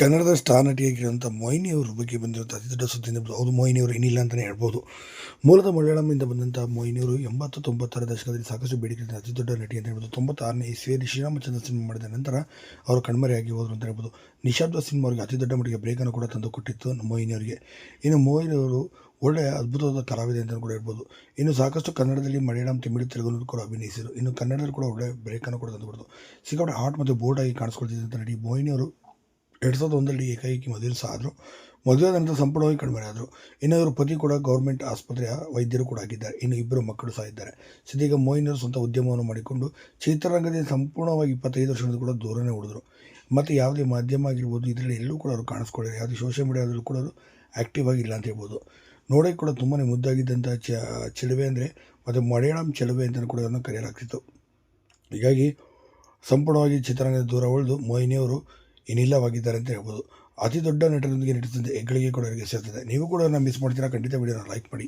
ಕನ್ನಡದ ಸ್ಟಾರ್ ನಟಿಯಾಗಿರುವಂಥ ಮೊಯ್ನಿ ಅವ್ರ ಬಗ್ಗೆ ಬಂದಿರುವಂಥ ಅತಿ ದೊಡ್ಡ ಸುದ್ದಿ ಅಂದರೆ ಹೌದು, ಮೊಯ್ನಿ ಅವರು ಏನಿಲ್ಲ ಅಂತಲೇ ಹೇಳ್ಬೋದು. ಮೂಲದ ಮಲಯಾಳಂನಿಂದ ಬಂದಂಥ ಮೊಯ್ನಿ ಅವರು 80-90ರ ದಶಕದಲ್ಲಿ ಸಾಕಷ್ಟು ಬೇಡಿಕೆ ಅತಿ ದೊಡ್ಡ ನಟಿ ಅಂತ ಹೇಳ್ಬೋದು. 96ನೇ ಇಸ್ವಿಯಲ್ಲಿ ಶ್ರೀರಾಮಚಂದ್ರ ಸಿನಿಮಾ ಮಾಡಿದ ನಂತರ ಅವರು ಕಣ್ಮರೆಯಾಗಿ ಹೋದರು ಅಂತ ಹೇಳ್ಬೋದು. ನಿಶಾಬ್ದ ಸಿನಿಮಾ ಅವರಿಗೆ ಅತಿ ದೊಡ್ಡ ಮಟ್ಟಿಗೆ ಬ್ರೇಕನ್ನು ಕೂಡ ತಂದು ಕೊಟ್ಟಿತ್ತು ಮೊಯ್ನಿ ಅವರಿಗೆ. ಇನ್ನು ಮೊಯ್ನಿ ಅವರು ಒಳ್ಳೆಯ ಅದ್ಭುತವಾದ ಕಲಾವಿದೆ ಅಂತ ಕೂಡ ಹೇಳ್ಬೋದು. ಇನ್ನು ಸಾಕಷ್ಟು ಕನ್ನಡದಲ್ಲಿ ಮಲಯಾಳಂ, ತಮಿಳು, ತೆಲುಗು ಕೂಡ ಅಭಿನಯಿಸಿದರು. ಇನ್ನು ಕನ್ನಡದಲ್ಲಿ ಕೂಡ ಒಳ್ಳೆಯ ಬ್ರೇಕನ್ನು ಕೂಡ ತಂದುಕೊಡ್ತು. ಸಿಕ್ಕಾಪಟ್ಟೆ ಹಾಟ್ ಮತ್ತು ಬೋಲ್ಡ್ ಆಗಿ ಕಾಣಿಸ್ಕೊಳ್ತಿದ್ದಂಥ ನಟಿ ಮೊಯ್ನಿ ಅವರು 2001ರಲ್ಲಿ ಏಕಾಏಕಿ ಮದುವೆ ಸಹ ಆದರು. ಮದುವೆ ನಂತರ ಸಂಪೂರ್ಣವಾಗಿ ಕಣ್ಮರೆಯಾದರು. ಇನ್ನು ಇವರು ಪತಿ ಕೂಡ ಗೌರ್ಮೆಂಟ್ ಆಸ್ಪತ್ರೆಯ ವೈದ್ಯರು ಕೂಡ ಆಗಿದ್ದಾರೆ. ಇನ್ನು ಇಬ್ಬರು ಮಕ್ಕಳು ಸಹ ಇದ್ದಾರೆ. ಸದ್ಯೀಗ ಮೊಯ್ನಿ ಅವರು ಸ್ವಂತ ಉದ್ಯಮವನ್ನು ಮಾಡಿಕೊಂಡು ಚಿತ್ರರಂಗದಿಂದ ಸಂಪೂರ್ಣವಾಗಿ 25 ವರ್ಷದಿಂದ ಕೂಡ ದೂರನೇ ಉಳಿದ್ರು. ಮತ್ತು ಯಾವುದೇ ಮಾಧ್ಯಮ ಆಗಿರ್ಬೋದು, ಇದರಲ್ಲಿ ಎಲ್ಲೂ ಕೂಡ ಅವರು ಕಾಣಿಸ್ಕೊಳ್ಳಿಲ್ಲ. ಯಾವುದೇ ಸೋಷಿಯಲ್ ಮೀಡಿಯಾದಲ್ಲೂ ಕೂಡ ಅವರು ಆ್ಯಕ್ಟಿವ್ ಆಗಿಲ್ಲ ಅಂತ ಹೇಳ್ಬೋದು. ನೋಡೋಕ್ಕೆ ಕೂಡ ತುಂಬಾ ಮುದ್ದಾಗಿದ್ದಂಥ ಚೆಲುವೆ ಅಂದರೆ, ಮತ್ತು ಮಲಯಾಳಂ ಚೆಲುವೆ ಅಂತ ಕೂಡ ಅವರನ್ನು ಕರೆಯಲಾಗ್ತಿತ್ತು. ಹೀಗಾಗಿ ಸಂಪೂರ್ಣವಾಗಿ ಚಿತ್ರರಂಗದ ದೂರ ಉಳಿದು ಮೊಯ್ನಿ ಅವರು ಏನಿಲ್ಲವಾಗಿದ್ದಾರೆ ಅಂತ ಹೇಳ್ಬೋದು. ಅತಿ ದೊಡ್ಡ ನಟರೊಂದಿಗೆ ನಟಿಸಿದ ಹೆಗ್ಗಳಿಗೆ ಕೂಡ ಅವರಿಗೆ ಸೇರ್ತದೆ. ನೀವು ಕೂಡ ಮಿಸ್ ಮಾಡ್ತೀರಾ? ಖಂಡಿತ ವಿಡಿಯೋನ ಲೈಕ್ ಮಾಡಿ.